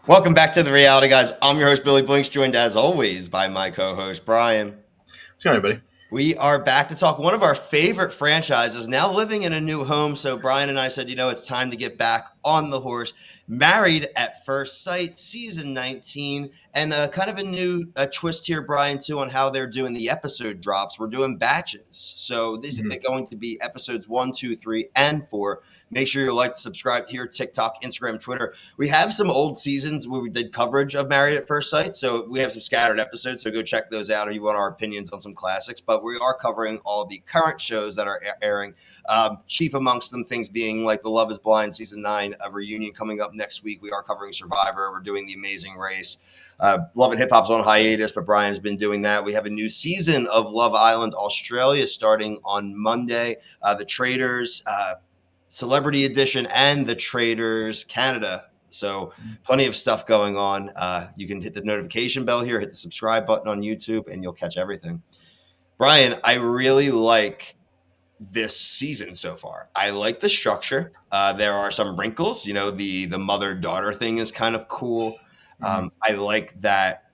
Welcome back to the Reality Guys. I'm your host, Billy Blinks, joined as always by my co-host, Brian. What's going on, everybody? We are back to talk one of our favorite franchises, now living in a new home. So Brian and I said, it's time to get back on the horse. Married at First Sight, season 19, and kind of a new twist here, Brian, too, on how they're doing the episode drops. We're doing batches. So these are going to be episodes 1, 2, 3, and 4. Make sure you like, subscribe here, TikTok, Instagram, Twitter. We have some old seasons where we did coverage of Married at First Sight, so we have some scattered episodes, so go check those out if you want our opinions on some classics. But we are covering all the current shows that are airing, chief amongst them things being like The Love is Blind Season 9, a reunion coming up next week. We are covering Survivor. We're doing The Amazing Race. Love and Hip Hop's on hiatus, but Brian's been doing that. We have a new season of Love Island Australia starting on Monday. The Traders, Celebrity Edition, and The Traders Canada. So plenty of stuff going on. You can hit the notification bell here, hit the subscribe button on YouTube, and you'll catch everything. Brian, I really like this season so far. I like the structure. There are some wrinkles. The mother-daughter thing is kind of cool. I like that.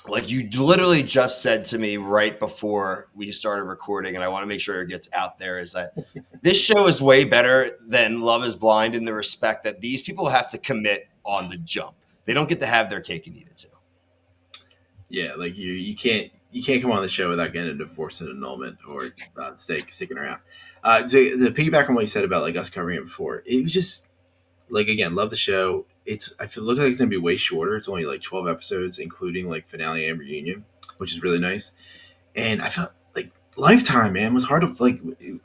Like you literally just said to me right before we started recording, and I want to make sure it gets out there, is that this show is way better than Love is Blind in the respect that these people have to commit on the jump. They don't get to have their cake and eat it too. Yeah, like you can't come on the show without getting a divorce and annulment or sticking around. To piggyback on what you said about like us covering it before, it was just like, again, love the show. I feel look like it's gonna be way shorter. It's only like 12 episodes, including like finale and reunion, which is really nice. And I felt like Lifetime, man, was hard to like.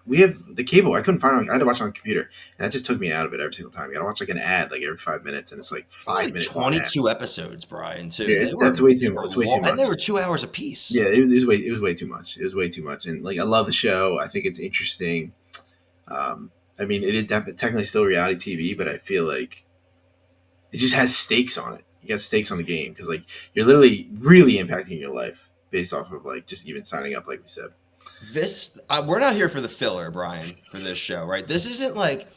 We have the cable. I couldn't find it. I had to watch it on a computer, and that just took me out of it every single time. You gotta watch like an ad like every 5 minutes, and it's like 5 minutes. 22 episodes, Brian. Too. Yeah, that's way too much. And they were 2 hours a piece. Yeah, it was way too much. It was way too much, and like I love the show. I think it's interesting. I mean, it is technically still reality TV, but I feel like it just has stakes on it. You got stakes on the game because like you're literally really impacting your life based off of like just even signing up, like we said. We're not here for the filler, Brian, for this show, right? This isn't like,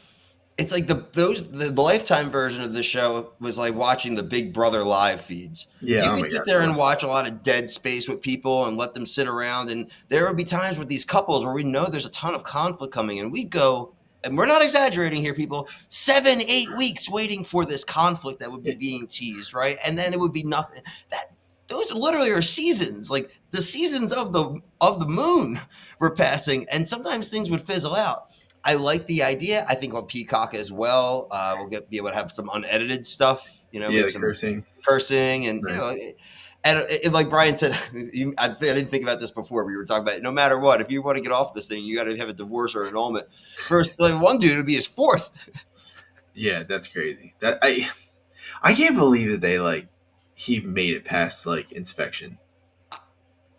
it's like the Lifetime version of the show was like watching the Big Brother live feeds. Yeah, you can sit there and watch a lot of dead space with people and let them sit around, and there would be times with these couples where we know there's a ton of conflict coming, and we'd go, and we're not exaggerating here, people, 7-8 weeks waiting for this conflict that would be being teased, right? And then it would be nothing. Those literally are seasons, like the seasons of the moon were passing, and sometimes things would fizzle out. I like the idea. I think on Peacock as well, we'll be able to have some unedited stuff. Yeah, some cursing, and nice. And like Brian said, I didn't think about this before. We were talking about it. No matter what, if you want to get off this thing, you got to have a divorce or annulment. First, like one dude would be his fourth. Yeah, that's crazy. That I can't believe that they he made it past like inspection.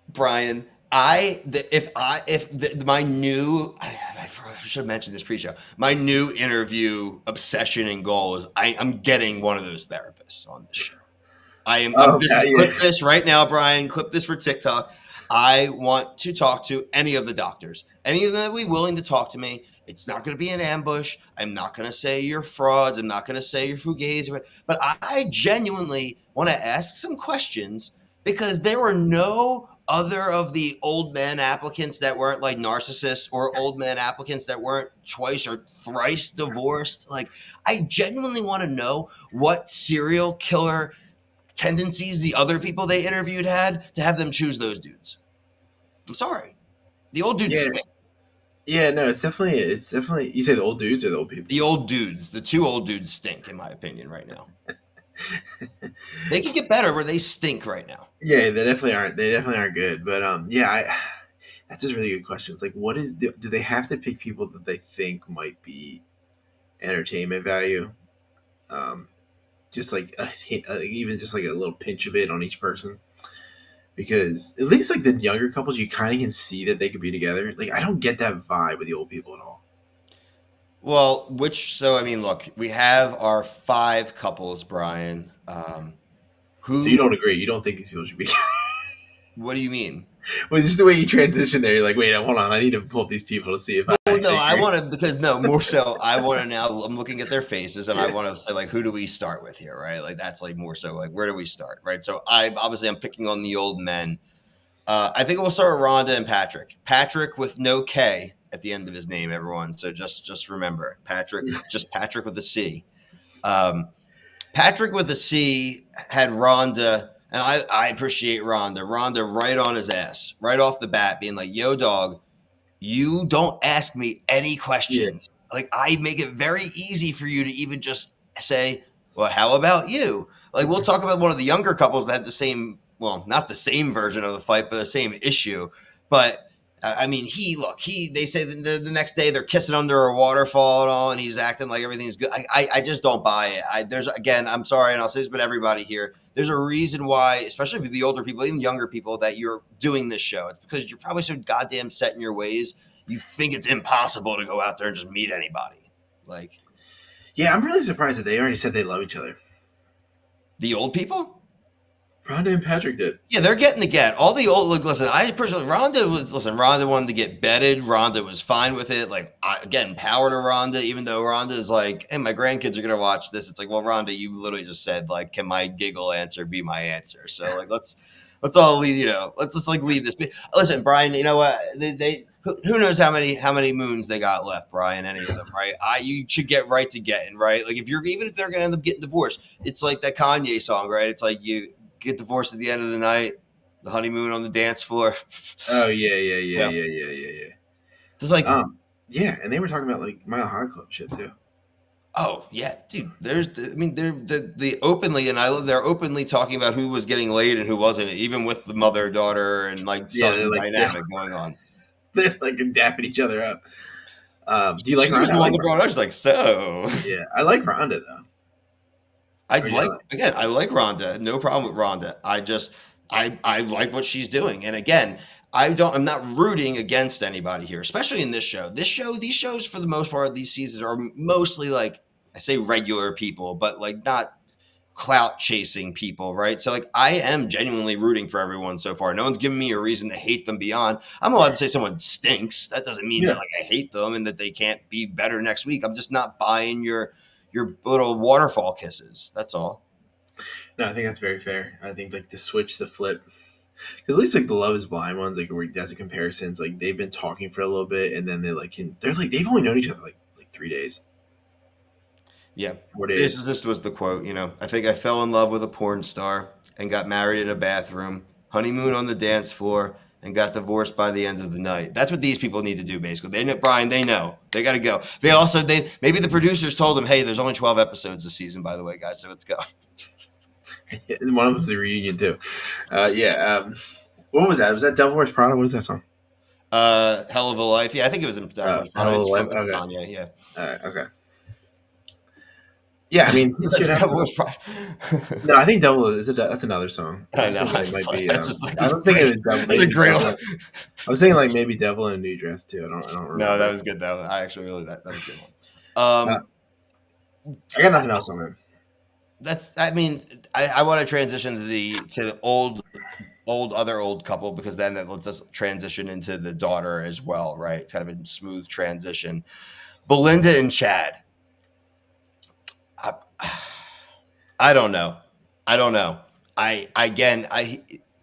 Brian, my new, I should have mentioned this pre-show. My new interview obsession and goal is I'm getting one of those therapists on the show. Clip this right now, Brian. Clip this for TikTok. I want to talk to any of the doctors. Any of them that will be willing to talk to me. It's not going to be an ambush. I'm not going to say you're frauds. I'm not going to say you're fugazi. But I genuinely want to ask some questions because there were no other of the old man applicants that weren't like narcissists or old man applicants that weren't twice or thrice divorced. Like, I genuinely want to know what serial killer tendencies the other people they interviewed had to have them choose those dudes. I'm sorry. The old dudes stink. Yeah, no, it's definitely you say the old dudes or the old people? The old dudes. The two old dudes stink, in my opinion, right now. They could get better, but they stink right now. Yeah, they definitely aren't. They definitely aren't good. But that's just a really good question. It's like, do they have to pick people that they think might be entertainment value? Just like even just like a little pinch of it on each person. Because at least like the younger couples, you kind of can see that they could be together. Like I don't get that vibe with the old people at all. Well, look, we have our 5 couples, Brian. So you don't agree? You don't think these people should be together? What do you mean? Well, just the way you transition there, you're like, wait, hold on, I need to pull up these people to see if I Well, no, actually I agree. want to because no more so. I want to now. I'm looking at their faces, and I want to say like, who do we start with here, right? Like that's like more so like where do we start, right? So I'm picking on the old men. I think we'll start with Rhonda and Patrick. Patrick with no K at the end of his name, everyone. So just remember Patrick, just Patrick with a C. Um, Patrick with a C had Rhonda, and I appreciate Rhonda. Rhonda right on his ass, right off the bat, being like, "Yo, dog, you don't ask me any Yeah. questions. Like I make it very easy for you to even just say, "Well, how about you?" Like we'll talk about one of the younger couples that had the same, well, not the same version of the fight, but the same issue. But I mean, they say the next day they're kissing under a waterfall and all, and he's acting like everything's good. I just don't buy it. There's again, I'm sorry, and I'll say this, but everybody here, there's a reason why, especially for the older people, even younger people, that you're doing this show. It's because you're probably so goddamn set in your ways. You think it's impossible to go out there and just meet anybody. Like Yeah, I'm really surprised that they already said they love each other. the old people. Rhonda and Patrick did. Yeah, they're getting to get all the old. Like, listen, I personally, Rhonda wanted to get bedded. Rhonda was fine with it. Like, again, power to Rhonda. Even though Rhonda is like, "Hey, my grandkids are gonna watch this." It's like, well, Rhonda, you literally just said like, "Can my giggle answer be my answer?" So like, let's all leave. Let's just like leave this. Listen, Brian. You know what? They who knows how many moons they got left, Brian? Any of them, right? You should get right to getting right. Like, even if they're gonna end up getting divorced, it's like that Kanye song, right? It's like you get divorced at the end of the night, the honeymoon on the dance floor. Oh yeah, yeah, yeah, Yeah. yeah, yeah, yeah, It's like, yeah. Yeah, and they were talking about like Mile High Club shit too. oh yeah, dude. I mean, they're the openly, and they're openly talking about who was getting laid and who wasn't, even with the mother daughter and like Yeah, son dynamic going on. they're like dapping each other up. Do you like She was Rhonda? I the one like that brought Rhonda. it up. She's like, so Yeah, I like Rhonda though. Or yeah, I like Rhonda. No problem with Rhonda. I like what she's doing. And again, I'm not rooting against anybody here, especially in this show. These shows for the most part, these seasons are mostly like I say regular people, but like not clout chasing people, right? So like I am genuinely rooting for everyone so far. No one's given me a reason to hate them beyond. I'm allowed to say someone stinks. That doesn't mean that yeah. like I hate them and that they can't be better next week. I'm just not buying your little waterfall kisses. That's all. No, I think that's very fair. I think like the switch, the flip, because at least like the Love Is Blind ones, like where that's a comparisons, like they've been talking for a little bit, and then they're like they've only known each other like 3 days, Yeah. 4 days. This was the quote, I think I fell in love with a porn star and got married in a bathroom, honeymoon on the dance floor, and got divorced by the end of the night. That's what these people need to do, basically. They know, Brian, they know. They got to go. Maybe the producers told them, hey, there's only 12 episodes this season, by the way, guys, so let's go. And one of them's the reunion too. Yeah. What was that? Was that Devil Wears Prada? What is that song? Hell of a Life. Yeah, I think it was in Hell of a Life. it's Okay. Kanye, yeah. All right. Okay. Yeah, I mean, this shit Devil happens. Wears Prada. No, I think Devil is it. That's another song. I I was know. thinking it might be. That's just like I was thinking it was Devil. That's a Maybe great Devil. one. I was thinking like maybe Devil in a New Dress too. I don't No, remember. that was good. I actually really that was a good one. Uh, I got nothing else on that. I mean, I want to transition to the old couple because then that lets us transition into the daughter as well, right? It's kind of a smooth transition. Belinda and Chad. I, I don't know. I don't know.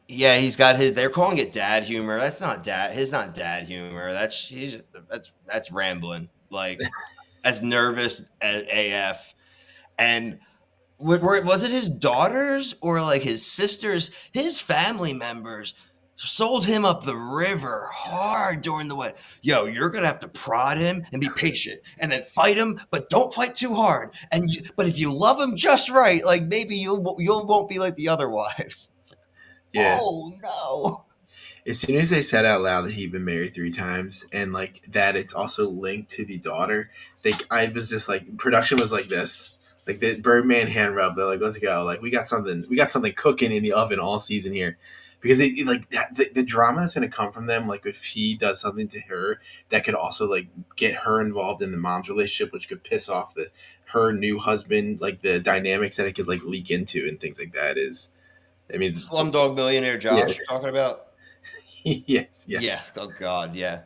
Yeah, he's got his. They're calling it dad humor. That's not dad. His not dad humor. That's rambling. Like that's nervous as AF. And was it his daughters or like his sisters, his family members sold him up the river hard during the wedding. Yo, you're gonna have to prod him and be patient, and then fight him, but don't fight too hard. But if you love him just right, like maybe you won't be like the other wives. It's like, Yeah. oh no. As soon as they said out loud that he'd been married 3 times and like that it's also linked to the daughter, I was just like production was like this. Like the Birdman hand rub, they're like, let's go. Like we got something cooking in the oven all season here. Because like that, the drama that's going to come from them, like if he does something to her that could also like get her involved in the mom's relationship, which could piss off her new husband, like the dynamics that it could like leak into and things like that is I mean, Slumdog Millionaire yeah, Josh, you're talking about? yes, Yeah. yes. Oh God. Yeah.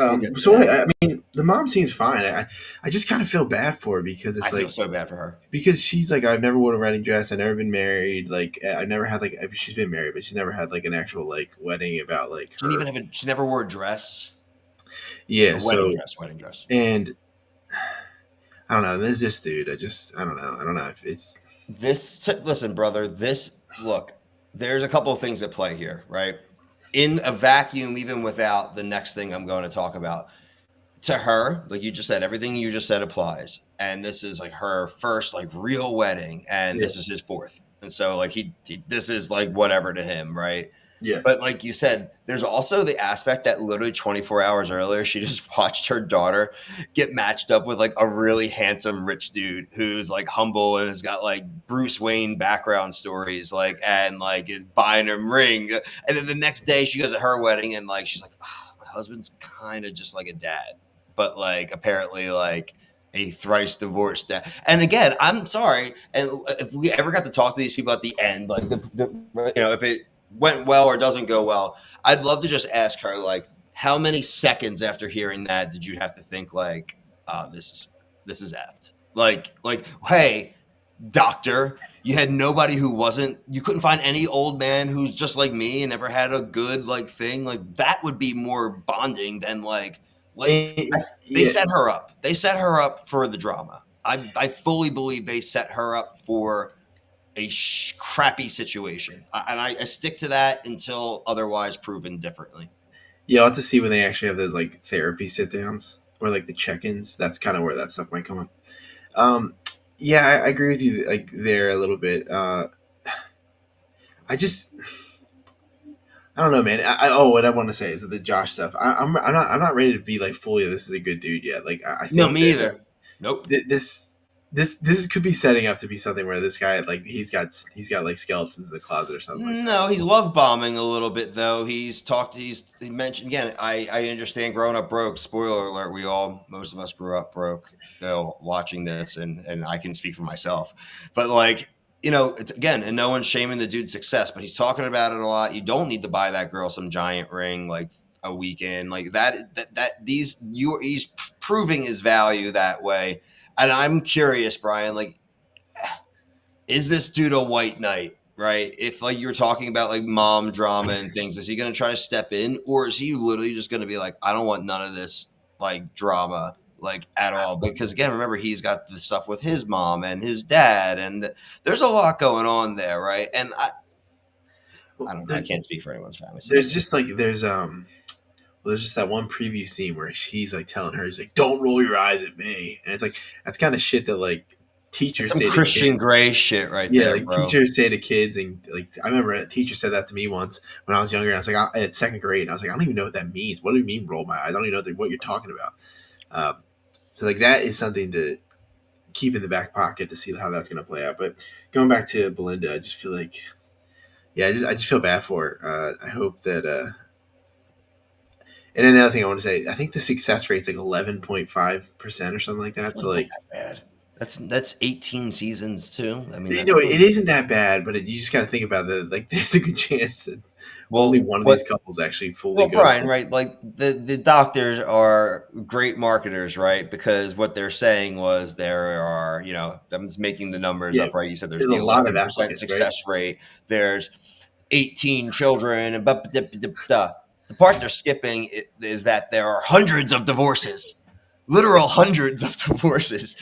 We'll get to So him. I mean, the mom seems fine. I just kind of feel bad for her because I it's feel like so bad for her. because she's like I've never worn a wedding dress. I've never been married. Like I've never had like she's been married, but she's never had like an actual like wedding about like She didn't even her. have a. She never wore a dress. Yeah. A wedding So dress. Wedding dress. and I don't know. There's this dude. I don't know. I don't know if it's Listen, brother. This look. There's a couple of things at play here, right? In a vacuum, even without the next thing I'm going to talk about, to her, like you just said, everything you just said applies. And this is like her first like real wedding, and yeah this is his fourth. And so like this is like whatever to him, right? yeah. But like you said, there's also the aspect that literally 24 hours earlier, she just watched her daughter get matched up with like a really handsome rich dude who's like humble and has got like Bruce Wayne background stories, like and like is buying him ring. And then the next day she goes to her wedding and like she's like, oh, my husband's kind of just like a dad, but like apparently like a thrice divorced dad. And again, I'm sorry, and if we ever got to talk to these people at the end, like if it went well or doesn't go well, I'd love to just ask her like, how many seconds after hearing that did you have to think like, this is effed? Like, hey, doctor, you had nobody who wasn't. You couldn't find any old man who's just like me and never had a good like thing. Like that would be more bonding than like they Yeah. set her up. They set her up for the drama. I fully believe they set her up for a crappy situation, and I stick to that until otherwise proven differently. Yeah, I'll have to see when they actually have those like therapy sit downs or like the check ins. That's kind of where that stuff might come up. Um, yeah, I agree with you like there a little bit. I just I don't know, man. What I want to say is that the Josh stuff. I'm not ready to be like fully. This is a good dude yet. Like I No, think me that either. Nope. this could be setting up to be something where this guy like he's got like skeletons in the closet or something like that. No, he's love bombing a little bit though. He mentioned again. I understand growing up broke. Spoiler alert: most of us grew up broke. Watching this, and I can speak for myself. But like it's, again, and no one's shaming the dude's success, but he's talking about it a lot. You don't need to buy that girl some giant ring like a weekend like he's proving his value that way. And I'm curious, Brian, like is this dude a white knight? Right. If like you're talking about like mom drama and things, is he going to try to step in, or is he literally just going to be like, I don't want none of this like drama like at all? Because again, remember he's got the stuff with his mom and his dad, and there's a lot going on there, right? And Well, I don't know. I can't speak for anyone's family there's situation. just like there's just that one preview scene where he's like telling her he's like don't roll your eyes at me, and it's like that's kind of shit that like It's teachers some say to Christian kids. Grey shit right Yeah, there, like bro. teachers say to kids, and like I remember a teacher said that to me once when I was younger. I was like, at second grade, and I was like, I don't even know what that means. What do you mean, roll my eyes? I don't even know what you're talking about. So like that is something to keep in the back pocket to see how that's going to play out. But going back to Belinda, I just feel like, yeah, I just feel bad for her. I hope that. And then another thing I want to say, I think the success rate's like 11.5% or something like that. It's So not like, that bad. That's 18 seasons too. I mean, you that's know, pretty it isn't that bad, but you just got to think about that. Like, there's a good chance that only well. one of these What couples actually fully Well, goes Brian, through. right? Like the doctors are great marketers, right? Because what they're saying was there are, I'm just making the numbers Yeah, up, right? You said there's there's the a lot of 11% applicants, right? success rate. There's 18 children, and the part they're skipping is that there are hundreds of divorces. Literal hundreds of divorces.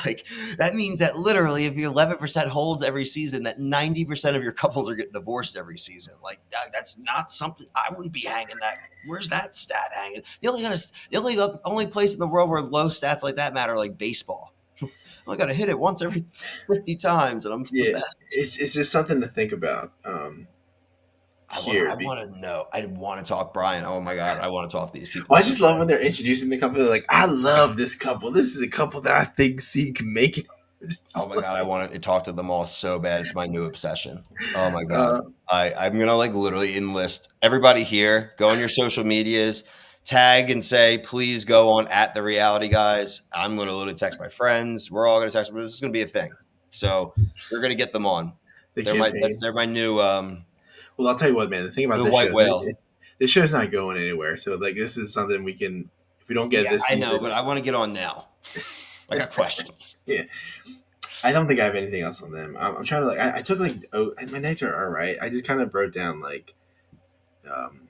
Like that means that literally, if you 11% holds every season, that 90% of your couples are getting divorced every season. Like that's not something I wouldn't be hanging that. Where's that stat hanging? The only place in the world where low stats like that matter, like baseball. I only got to hit it once every 50 times, and I'm the Yeah, best. it's just something to think about here. I want to know. I want to talk Brian. Oh my god, I want to talk to these people Well, I so just love when they're introducing the couple. They're like, I love this couple. This is a couple that I think see can make it. Oh Just my god, I want to talk to them all so bad. It's my new obsession. Oh my god. uh, I'm gonna like literally enlist everybody here. Go on your social medias, tag and say, please go on at the reality guys. I'm gonna literally text my friends. We're all gonna text. This is gonna be a thing. So we're gonna get them on. The campaign. They're my new Well, I'll tell you what, man. The thing about the this white show, whale. this show's not going anywhere. So like, this is something we can. If we don't get Yeah, this I know, season, but I want to get on now. I got questions. yeah. I don't think I have anything else on them. I'm trying to like. I took like my notes are all right. I just kind of wrote down um,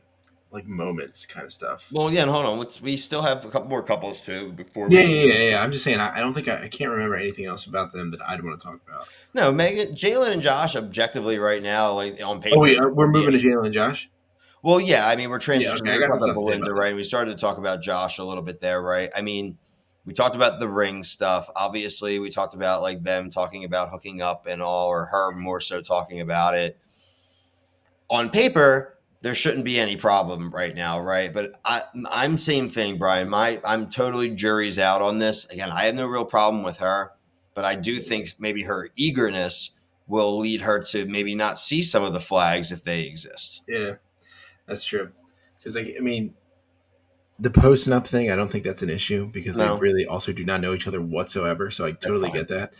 like moments kind of stuff. Well, yeah, and hold on. We still have a couple more couples too before Yeah, we. yeah, yeah, yeah. I'm just saying. I don't think I can't remember anything else about them that I'd want to talk about. No, Megan, Jalen, and Josh objectively right now, like on Oh paper, wait, there we're shouldn't be moving to any. Jalen and Josh. Well, yeah, I mean, we're Yeah, transitioning. okay. We I were got talking some about stuff to say Belinda, about right? that. And we started to talk about Josh a little bit there, right? I mean, we talked about the ring stuff. Obviously, we talked about like them talking about hooking up and all, or her more so talking about it. On paper, there shouldn't be any problem right now, right? But I'm same thing, Brian. I'm totally jury's out on this. Again, I have no real problem with her, but I do think maybe her eagerness will lead her to maybe not see some of the flags if they exist. Yeah, that's true. Because like, I mean, the posting up thing, I don't think that's an issue because they No, really also do not know each other whatsoever. So I that's totally fine. get that.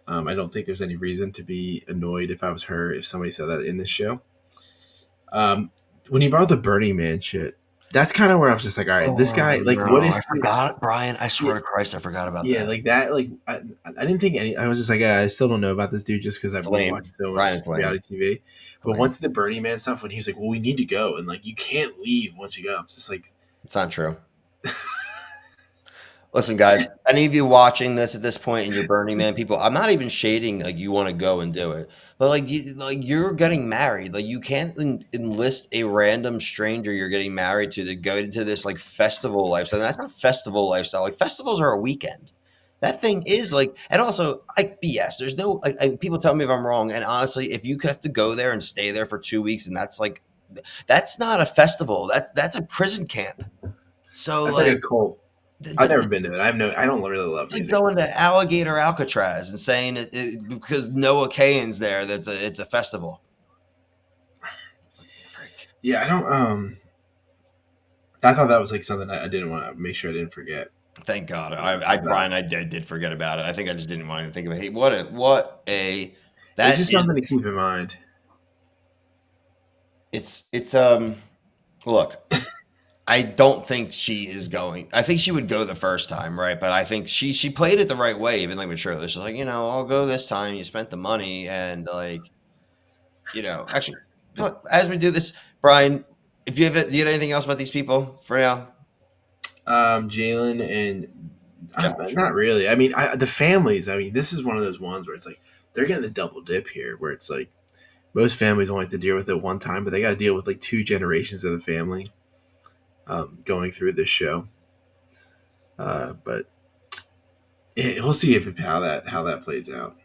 I don't think there's any reason to be annoyed if I was her if somebody said that in this show. Um, when you brought the Burning Man shit, that's kind of where I was just like, all right, this Oh guy, like, what no, is I the, forgot, Brian. I yeah, swear to Christ, I forgot about yeah, that. like that, like I didn't think any. I was just like, I still don't know about this dude just because It's we watch lame. so Brian, much it's lame. reality TV. It's But lame. once the Burning Man stuff, when he was like, well, we need to go, and like you can't leave once you go, it's just like, It's not true. Listen, guys, any of you watching this at this point and you're Burning Man people, I'm not even shading like you want to go and do it. But you're getting married. Like you can't enlist a random stranger you're getting married to go into this like festival lifestyle. That's not a festival lifestyle. Like festivals are a weekend. That thing is like, and also like BS. There's no like people tell me if I'm wrong. And honestly, if you have to go there and stay there for 2 weeks, and that's like, that's not a festival. That's a prison camp. So that's like a like cult. I've never been to it. I don't really love it's like music. going to Alligator Alcatraz and saying because Noah Kahan's there. It's a festival. Yeah, I don't. I thought that was like something I didn't want to make sure I didn't forget Thank God. about. Brian, I did forget about it. I think I just didn't want to think of it. Hey, It's that just is something to keep in mind. it's look. I don't think she is going. I think she would go the first time, right? But I think she played it the right way, even like with Shirley. She's like, I'll go this time. You spent the money, and like, actually, as we do this, Brian, if do you have anything else about these people for now? Jalen and Josh. not really. I mean, the families. I mean, this is one of those ones where it's like they're getting the double dip here, where it's like most families only have to deal with it one time, but they got to deal with like two generations of the family going through this show. But we'll see if how that plays out.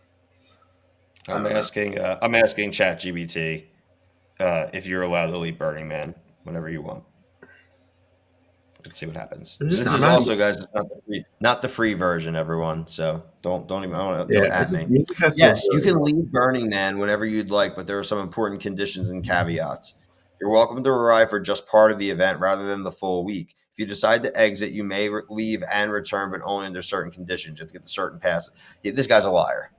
I don't know. I'm asking ChatGPT if you're allowed to leave Burning Man whenever you want. Let's see what happens. I'm And just this I'm is not. also, guys, it's not the free version, everyone. So don't even don't Yeah, at me. music festivals. Yes, you can leave Burning Man whenever you'd like, but there are some important conditions and caveats. You're welcome to arrive for just part of the event rather than the full week. If you decide to exit, you may leave and return, but only under certain conditions. You have to get the certain pass. Yeah, this guy's a liar.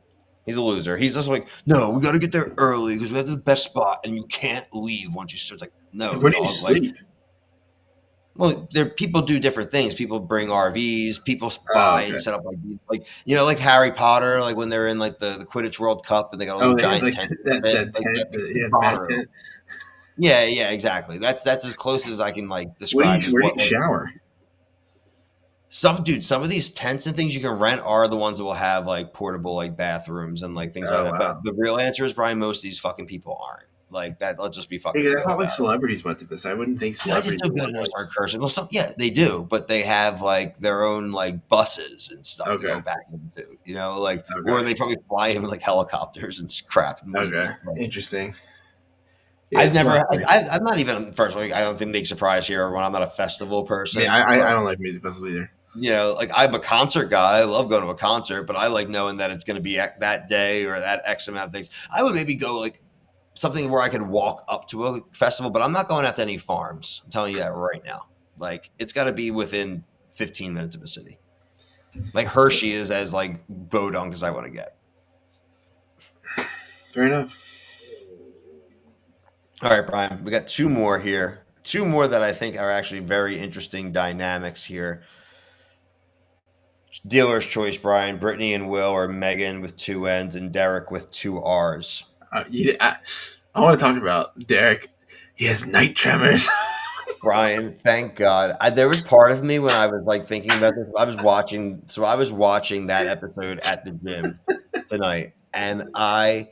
He's a loser. He's just like, no, we got to get there early because we have the best spot, and you can't leave once you start. Like, no, Where do you dog. Like, sleep? well, there people do different things. People bring RVs. People Oh, buy okay. and set up like Harry Potter, like when they're in like the Quidditch World Cup and they got a Oh, little they have giant like tent. that Like tent, that's yeah, the the bad Potter. tent. Yeah, yeah, exactly. That's as close as I can like describe as Where do what you like shower? some of these tents and things you can rent are the ones that will have like portable like bathrooms and like things like Oh that. wow. But the real answer is, Brian, most of these fucking people aren't like that. Let's just be fucking Because I real thought like about it. celebrities went to this. I wouldn't think You guys just celebrities so would good want and I like. start cursing. Well, some yeah, they do, but they have like their own like buses and stuff to Okay. go back into, like or Okay. they probably fly in with like helicopters and crap and Okay. leave. Like, Interesting. Yeah. I've So never, I'm not even first. Like, I don't think big surprise here when I'm not a festival yeah, person, but I don't like music festivals either. like I'm a concert guy. I love going to a concert, but I like knowing that it's going to be that day or that X amount of things. I would maybe go like something where I could walk up to a festival, but I'm not going out to any farms. I'm telling you that right now. Like it's got to be within 15 minutes of a city. Like Hershey is as like bodunk as I want to get. Fair enough. All right, Brian, we got two more here. Two more that I think are actually very interesting dynamics here. Dealer's choice, Brian. Brittany and Will, or Megan with two N's and Derek with two R's. I want to talk about Derek. He has night tremors. Brian, thank God. There was part of me when I was like thinking about this. I was watching that episode at the gym tonight, and I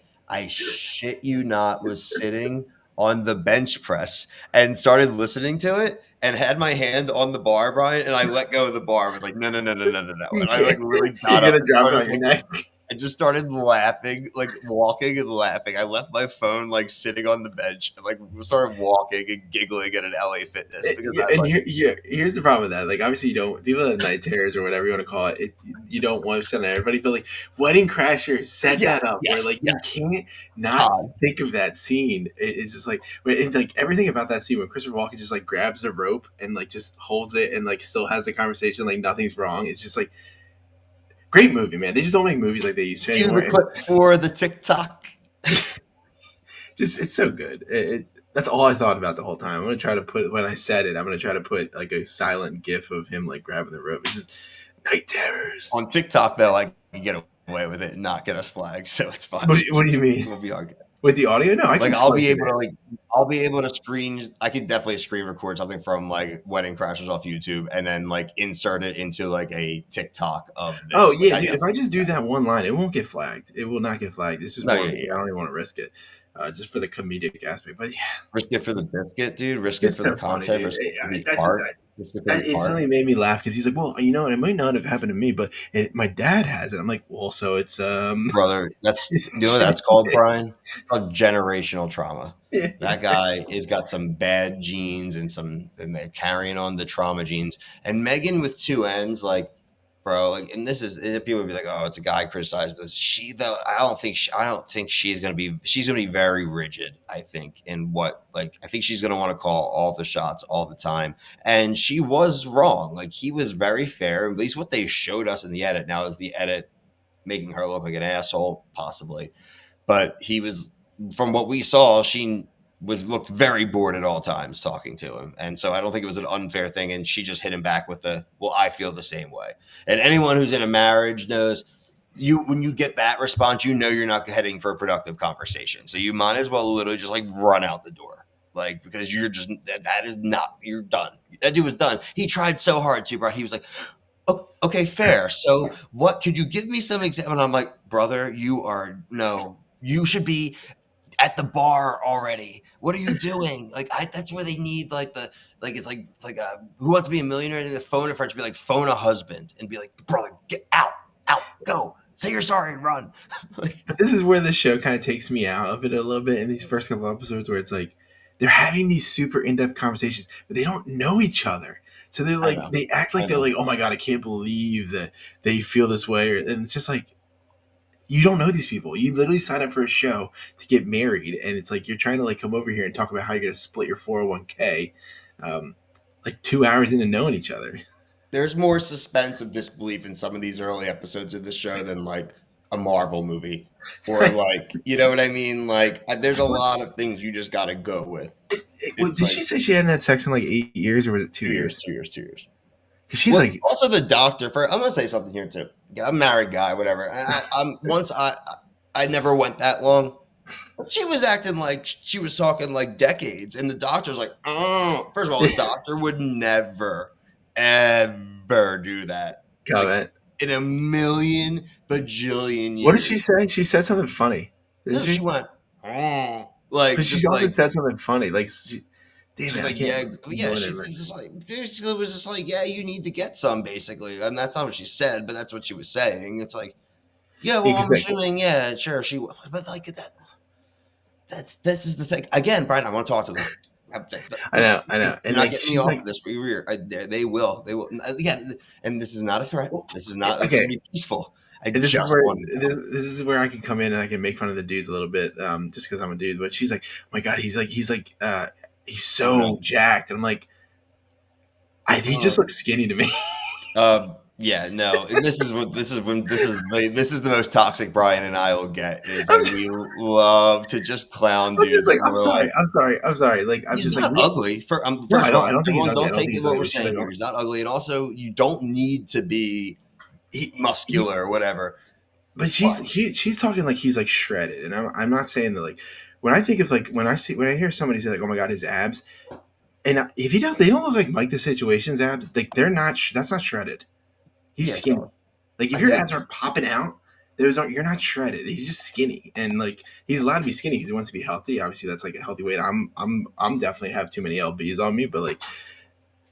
shit you not, was sitting on the bench press and started listening to it and had my hand on the bar, Brian, and I let go of the bar. I was like, no, no, no, no, no, no, no. You And I like can't. really got You're up gonna and drop it started on your neck. I just started laughing, like walking and laughing. I left my phone like sitting on the bench and like started walking and giggling at an LA Fitness because I was And like, here's the problem with that. Like, obviously, you don't people that have night terrors or whatever you want to call it. You don't want to send everybody, but like Wedding Crasher set yes, that up where yes, like you yes. can't not Todd. think of that scene. It's just like like everything about that scene when Christopher Walken just like grabs the rope and like just holds it and like still has the conversation like nothing's wrong. It's just like great movie, man. They just don't make movies like they used to Cue anymore. the And clip for the TikTok. just it's so good. That's all I thought about the whole time. I'm gonna try to put when I said it. I'm gonna try to put like a silent GIF of him like grabbing the rope. It's just night terrors. On TikTok, though, I can get away with it and not get us flagged, so it's fine. What do you mean We'll be all good. with the audio? No, I can Like still do that. I'll be able to screen. I could definitely screen record something from like Wedding Crashers off YouTube and then like insert it into like a TikTok of Oh this. Like yeah, I dude. If definitely I just do do that. that one line, it won't get flagged. It will not get flagged. It's just No, more yeah, me. I yeah. don't even want to risk it, just for the comedic aspect. But yeah, Risk it for the biscuit, dude. Risk it it's for the so funny, content. dude. Risk it for the That's art. Risk it for the it art. suddenly made me laugh because he's like, well, you know, it might not have happened to me, but my dad has it. I'm like, well, so it's Brother, that's you know what it's that's called, Brian? It's called generational trauma. yeah. That guy has got some bad genes and they're carrying on the trauma genes. And Megan with two N's, like, bro, like, and this is people would be like, oh, it's a guy criticized this. She though, I don't think she's gonna be very rigid. I think in what like I think she's gonna want to call all the shots all the time. And she was wrong. Like he was very fair. At least what they showed us in the edit. Now is the edit making her look like an asshole, possibly. But he was, from what we saw, she was looked very bored at all times talking to him, and so I don't think it was an unfair thing. And she just hit him back with the, "Well, I feel the same way." And anyone who's in a marriage knows you when you get that response, you know you're not heading for a productive conversation. So you might as well literally just like run out the door. Like because you're just that is not you're done. That dude was done. He tried so hard to, bro. He was like, okay, fair. So, what could you give me some example? And I'm like, brother, you should be at the bar already. What are you doing? Like, that's where they need like it's like who wants to be a millionaire? And the phone a friend should be like phone a husband and be like, brother, get out, go, say you're sorry and run. Like, But this is where the show kind of takes me out of it a little bit in these first couple episodes where it's like they're having these super in-depth conversations, but they don't know each other. So they're I like know, they act I like they're know. like, oh my god, I can't believe that they feel this way, and it's just like you don't know these people. You literally sign up for a show to get married, and it's like you're trying to like come over here and talk about how you're going to split your 401k, um, like 2 hours into knowing each other. There's more suspense of disbelief in some of these early episodes of the show than like a Marvel movie or like, you know what I mean? Like, there's a lot of things you just got to go with. It's Did like she say she hadn't had sex in like 8 years, or was it 2 years? 2 years, 2 years. Because she's Well, like, also the doctor. For I'm gonna say something here too. I'm a married guy, whatever. I'm once I never went that long. But she was acting like she was talking like decades, and the doctor's like, oh. First of all, the doctor would never, ever do that. Like comment. in a million bajillion What did she years. say? She said something funny, didn't No, she she? went, oh. Like But she just also like said something funny. Like, damn she's it, I like, can't. yeah, yeah. She Whatever. was just like, basically was just like, yeah, you need to get some, basically, and that's not what she said, but that's what she was saying. It's like, yeah, well, I'm Exactly. assuming, yeah, sure, but like that. This is the thing. Again, Brian, I want to talk to them. I know, I know. You're And not like, getting me she's off of like, this. They will. Again, and this is not a threat. well, This is not. It's okay. gonna be peaceful. I And this is just where want to know. this is where I can come in and I can make fun of the dudes a little bit, just because I'm a dude. But she's like, oh my god, he's Oh so no. jacked. And I'm like, he just looks skinny to me. Yeah, no. And this is the most toxic Brian and I will get is I'm like just, we love to just clown I'm just dudes. like, And we're like, I'm sorry. Like, I'm he's just like, not ugly. no, First of I all, don't think he's everyone ugly. I don't don't take think he's what ugly. we're But she's like, saying here. oh, He's not ugly, and also you don't need to be he, muscular or whatever. but But she's talking like he's like shredded, and I'm not saying that like when I think of like when I hear somebody say like, oh my god, his abs, and if you don't, they don't look like Mike the Situation's abs. Like they're not. That's not shredded. He's yeah, skinny. Like if I your get abs aren't popping out, those aren't. You're not shredded. He's just skinny, and like he's allowed to be skinny because he wants to be healthy. Obviously, that's like a healthy weight. I'm definitely have too many lbs on me, but like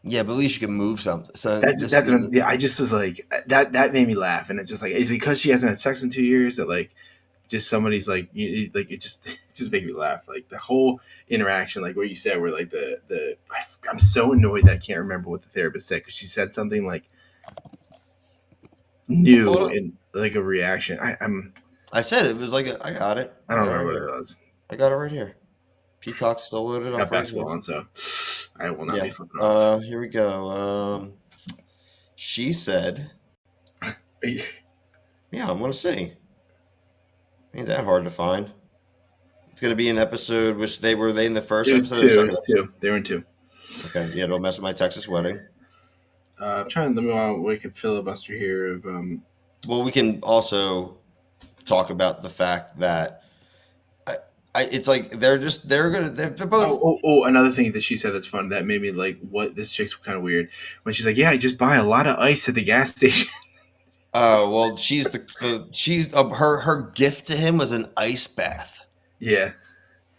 yeah, but at least you can move something. So this is yeah. I just was like that made me laugh, and it just like is it because she hasn't had sex in 2 years that like just somebody's like like it just it just made me laugh. Like the whole interaction, like what you said, where like I'm so annoyed that I can't remember what the therapist said because she said something like new and like a reaction. I said it was like I got it. I I don't got it right remember here. what it was. I got it right here. Peacock's still loaded up Got right here. basketball on, so I will not Yeah. be flipping off. Here we go. She said, "Yeah, I want to see. Ain't that hard to find. It's gonna be an episode which they in the first It was episode or the two. It second was two. They were in two. episode? Okay, yeah, it'll mess with my Texas wedding. I'm trying to let me while we can filibuster here of Well, we can also talk about the fact that it's like they're both. another thing that she said that's fun that made me like what this chick's kind of weird when she's like, yeah, I just buy a lot of ice at the gas station. Oh well, she's her gift to him was an ice bath, Yeah.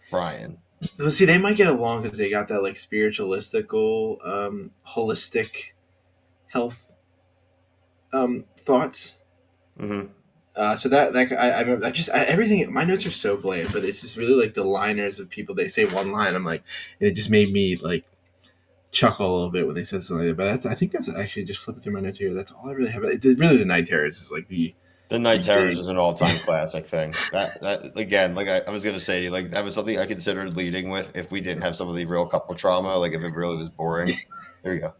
Brian. Well, see, they might get along because they got that like spiritualistical, holistic health thoughts. Hmm. So that I remember everything. My notes are so bland, but it's just really like the liners of people. They say one line, I'm like, and it just made me like chuckle a little bit when they said something like that. But I think that's actually just flipping through my notes here. That's all I really have. Really, the Night Terrors is like The Night the Terrors big. is an all-time classic thing. That again, like I was gonna say, like that was something I considered leading with if we didn't have some of the real couple trauma, like if it really was boring. There you go.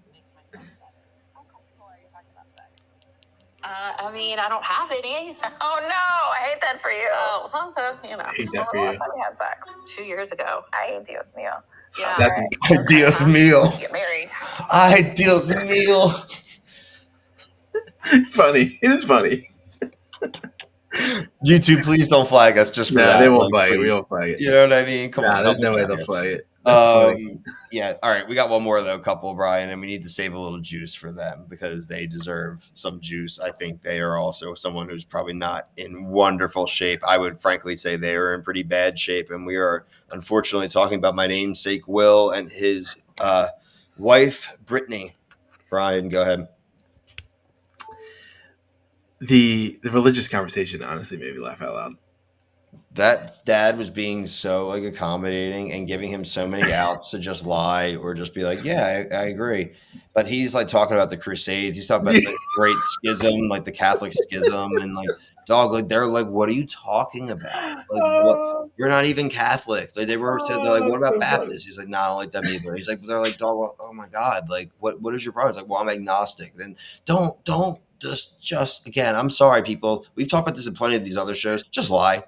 I mean, I don't have any. Oh no, I hate that for you. Oh, well, you know. I hate When that was for the you. last time we had sex? 2 years ago. Ay, Dios mío. Yeah. That's Right. Ay, Dios mío. Get married. Ay, Dios mío. funny. It was funny. YouTube, please don't flag us just for Nah, that. they won't Like, flag it. We please. won't flag it. You know what I mean? Come Nah, on, there's help no us way out they'll here. flag it. That's funny. Yeah. All right. We got one more though, couple, Brian, and we need to save a little juice for them because they deserve some juice. I think they are also someone who's probably not in wonderful shape. I would frankly say they are in pretty bad shape, and we are unfortunately talking about my namesake Will and his wife Brittany. Brian, go ahead. The religious conversation honestly made me laugh out loud. That dad was being so like accommodating and giving him so many outs to just lie or just be like, yeah, I agree. But he's like talking about the Crusades. He's talking about the great schism, like the Catholic schism, and like, dog, like they're like, what are you talking about? Like, what? You're not even Catholic. Like they were said, they're like, what That's about so funny. Baptists? He's like, no, I don't like them either. He's like, they're like, dog, oh my god, like what is your problem? He's like, well, I'm agnostic. Then don't just again, I'm sorry, people. We've talked about this in plenty of these other shows. Just lie.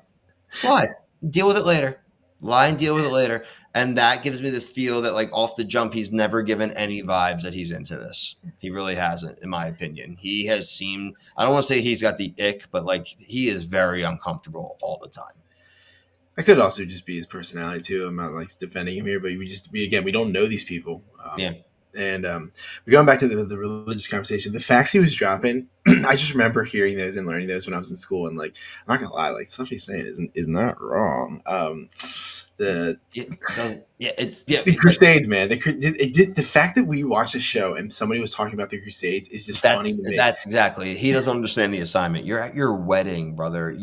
Slide. Deal with it later. Lie and deal with it later. And that gives me the feel that, like, off the jump, he's never given any vibes that he's into this. He really hasn't, in my opinion. He has seemed, I don't want to say he's got the ick, but, like, he is very uncomfortable all the time. That could also just be his personality, too. I'm not, like, defending him here, but we don't know these people. Yeah. And we're going back to the religious conversation. The facts he was dropping, I just remember hearing those and learning those when I was in school. And like, I'm not gonna lie, like stuff he's saying is not wrong. The Crusades, man. The fact that we watched a show and somebody was talking about the Crusades is just funny to me. That's exactly. He doesn't understand the assignment. You're at your wedding, brother.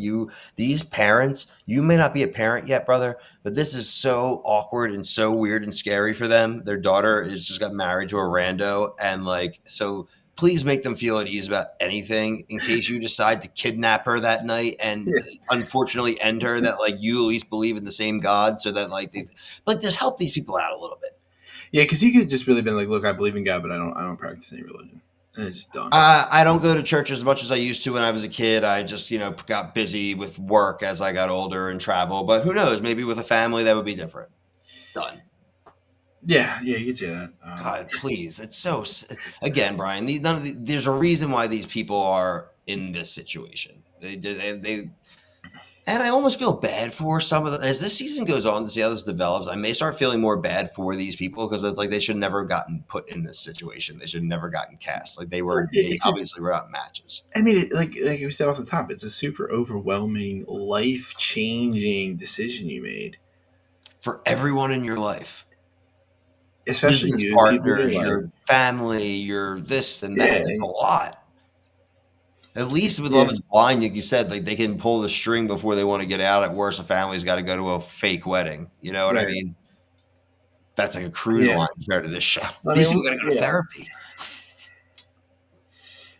These parents, you may not be a parent yet, brother, but this is so awkward and so weird and scary for them. Their daughter is just got married to a rando, and like, so please make them feel at ease about anything in case you decide to kidnap her that night and unfortunately end her. That like you at least believe in the same God, so that like just help these people out a little bit. Yeah, because he could just really been like, look, I believe in God, but I don't practice any religion. It's done. I don't go to church as much as I used to when I was a kid. I just, got busy with work as I got older and travel. But who knows? Maybe with a family that would be different. Done. Yeah, you could say that. God, please. It's so. Again, Brian. There's a reason why these people are in this situation. They and I almost feel bad for some of them. As this season goes on to see how this develops, I may start feeling more bad for these people because it's like they should never have gotten put in this situation. They should have never gotten cast. Like they obviously were not matches. I mean, like we said off the top, it's a super overwhelming, life-changing decision you made For everyone in your life. especially Business you, partners, people your family, your this and that. It's a lot. At least with Love is Blind, like you said, like they can pull the string before they want to get out. At worst, a family's got to go to a fake wedding. You know what I mean? That's like a cruise line compared to this show. These people got to go to therapy.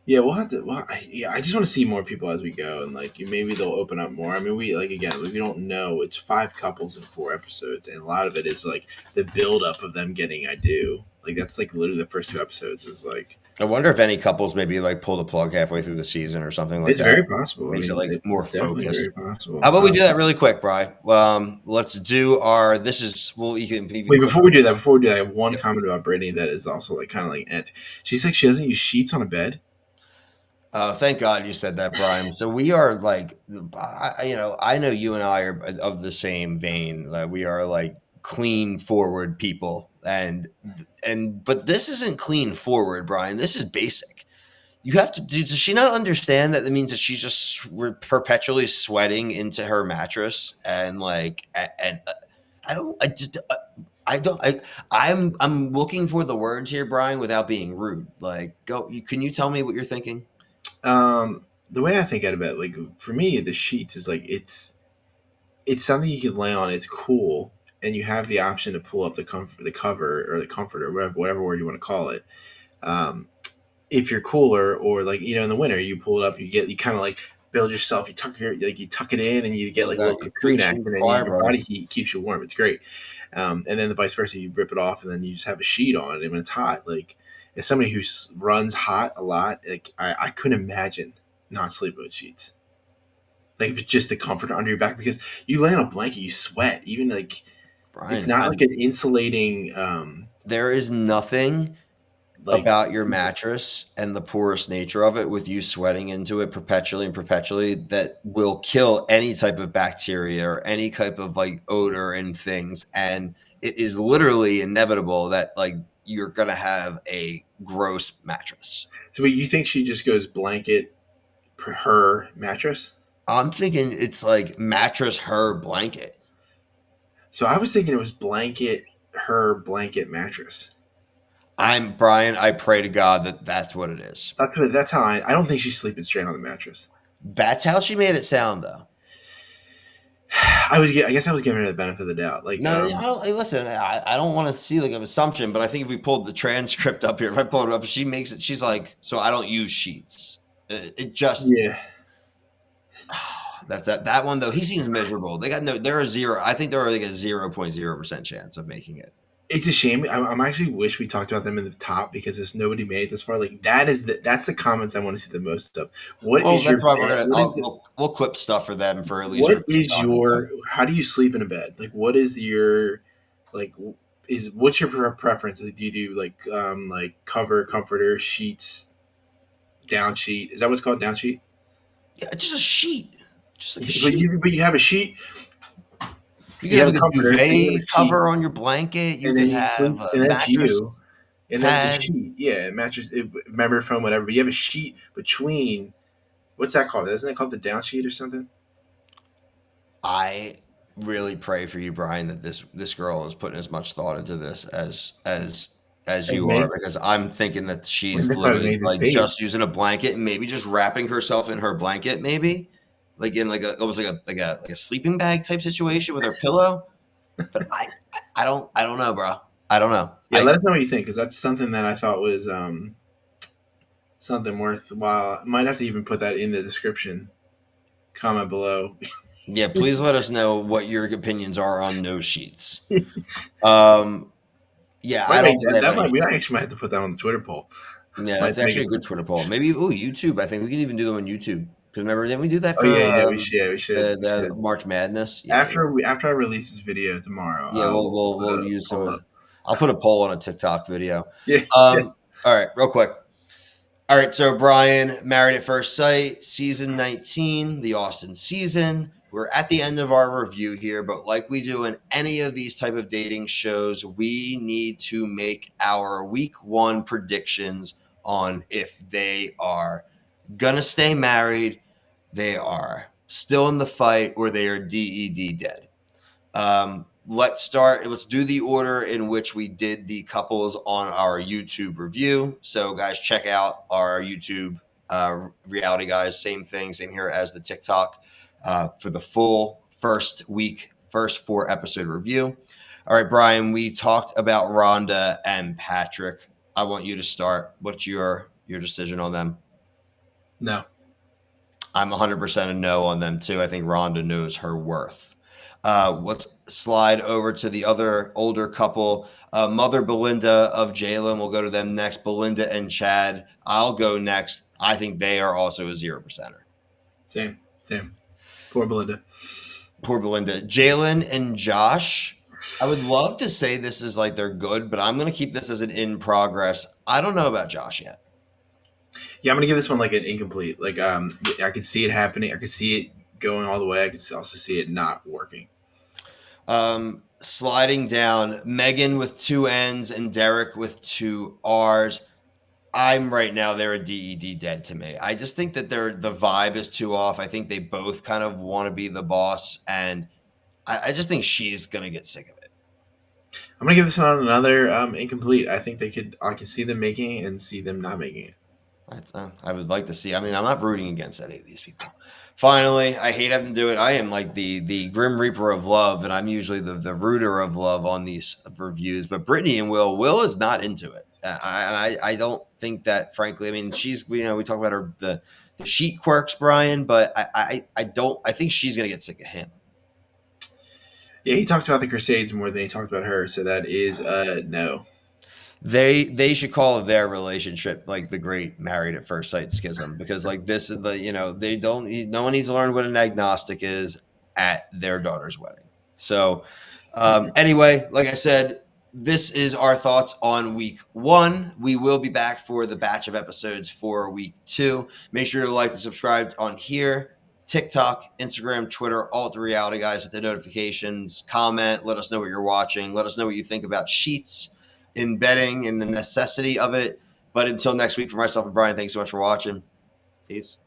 Yeah, we'll have to. Well, I just want to see more people as we go, and like maybe they'll open up more. I mean, we don't know. It's 5 couples in 4 episodes, and a lot of it is like the build up of them getting I do. Like that's like literally the first 2 episodes is like. I wonder if any couples maybe like pull the plug halfway through the season or something like that. It's very possible. Makes it like more focused. Very possible. How about we do that really quick, Bri? Let's do our. This is you can. Wait, before we do that, I have one comment about Brittany that is also like kind of like she's like she doesn't use sheets on a bed. Thank God you said that, Brian. So we are like, I know you and I are of the same vein. We are like clean forward people, but this isn't clean forward, Brian. This is basic. You have to do. Does she not understand that means that she's just perpetually sweating into her mattress and like, and I'm looking for the words here, Brian, without being rude. Like, can you tell me what you're thinking? The way I think about it, like for me, the sheets is like it's something you can lay on. It's cool, and you have the option to pull up the cover or the comforter, whatever word you want to call it. If you're cooler, or like in the winter, you pull it up, you kind of like build yourself. You tuck it in, and you get like a little cocoon action, and then your body heat keeps you warm. It's great. And then the vice versa, you rip it off, and then you just have a sheet on, and when it's hot, like. As somebody who runs hot a lot, like I couldn't imagine not sleeping with sheets. Like just the comforter under your back, because you lay on a blanket, you sweat. Even like Brian, it's not like an insulating. There is nothing about your mattress and the porous nature of it with you sweating into it perpetually that will kill any type of bacteria or any type of like odor and things. And it is literally inevitable that like you're going to have a gross mattress. So you think she just goes blanket her mattress? I'm thinking it's like mattress her blanket. So I was thinking it was blanket her blanket mattress. Brian, I pray to God that that's what it is. That's how I don't think she's sleeping straight on the mattress. That's how she made it sound, though. I guess I was giving her the benefit of the doubt. Like, no, I don't. Listen, I don't want to see like an assumption, but I think if we pulled the transcript up here, if I pull it up, she makes it. She's like, so I don't use sheets. It just that one though. He seems miserable. They're a 0. I think they're like a 0.0% chance of making it. It's a shame. I'm actually wish we talked about them in the top because there's nobody made it this far. Like that's the comments I want to see the most of. That's why we'll clip stuff for them for at least. What is your? How do you sleep in a bed? Like, what is your, like, what's your preference? Do you do like cover, comforter, sheets, down sheet? Is that what's called, down sheet? Yeah, just a sheet. Just like a sheet. But you have a sheet. You have a duvet cover on your blanket. You can have sleep, and that's you. And that's a sheet. Yeah, mattress, member foam, whatever. But you have a sheet between. What's that called? Isn't that called the down sheet or something? I really pray for you, Brian, that this girl is putting as much thought into this as you are, because I'm thinking that she's literally like just using a blanket and maybe just wrapping herself in her blanket, maybe. Like in almost like a sleeping bag type situation with her pillow, but I don't know, bro. I don't know. Yeah, let us know what you think, because that's something that I thought was something worthwhile. I might have to even put that in the description. Comment below. Yeah, please let us know what your opinions are on no sheets. Yeah, we actually might have to put that on the Twitter poll. Yeah, Might that's make actually a it. good Twitter poll. Maybe YouTube. I think we can even do them on YouTube. Because remember, didn't we do that Oh for yeah, we should. Yeah, we should. We the should. March Madness? Yeah, After I release this video tomorrow, yeah. we'll put We'll a use some poll of. up. I'll put a poll on a TikTok video. Yeah. All right, real quick. All right, so Brian, Married at First Sight, season 19, the Austin season. We're at the end of our review here, but like we do in any of these type of dating shows, we need to make our week 1 predictions on if they are gonna stay married, they are still in the fight, or they are DED dead. Let's do the order in which we did the couples on our YouTube review. So guys, check out our YouTube Reality Guys. Same thing, same here as the TikTok for the full first 4 episode review. All right, Brian, we talked about Rhonda and Patrick. I want you to start. What's your decision on them? No. I'm 100% a no on them too. I think Rhonda knows her worth. Let's slide over to the other older couple, Mother Belinda of Jalen. We'll go to them next. Belinda and Chad. I'll go next. I think they are also a 0%er. Same. Poor Belinda. Poor Belinda. Jalen and Josh. I would love to say this is like they're good, but I'm going to keep this as an in progress. I don't know about Josh yet. Yeah, I'm gonna give this one like an incomplete. Like, I could see it happening. I could see it going all the way. I could also see it not working. Sliding down, Megan with 2 N's and Derek with 2 R's. I'm right now, they're a DED dead to me. I just think that the vibe is too off. I think they both kind of want to be the boss, and I just think she's gonna get sick of it. I'm gonna give this one another incomplete. I think I could see them making it and see them not making it. I would like to see. I mean, I'm not rooting against any of these people. Finally, I hate having to do it. I am like the Grim Reaper of love, and I'm usually the rooter of love on these reviews. But Brittany and Will is not into it. I don't think that, frankly. I mean, she's we talk about her the sheet quirks, Brian, but I think she's gonna get sick of him. Yeah, he talked about the Crusades more than he talked about her, so that is no. They should call their relationship like the great Married at First Sight schism, because like this is no one needs to learn what an agnostic is at their daughter's wedding. So anyway, like I said, this is our thoughts on week 1. We will be back for the batch of episodes for week 2. Make sure to like and subscribe on here, TikTok, Instagram, Twitter, all at the Reality Guys, hit the notifications, comment, let us know what you're watching, let us know what you think about Sheets, in betting and the necessity of it. But until next week, for myself and Brian, thanks so much for watching. Peace.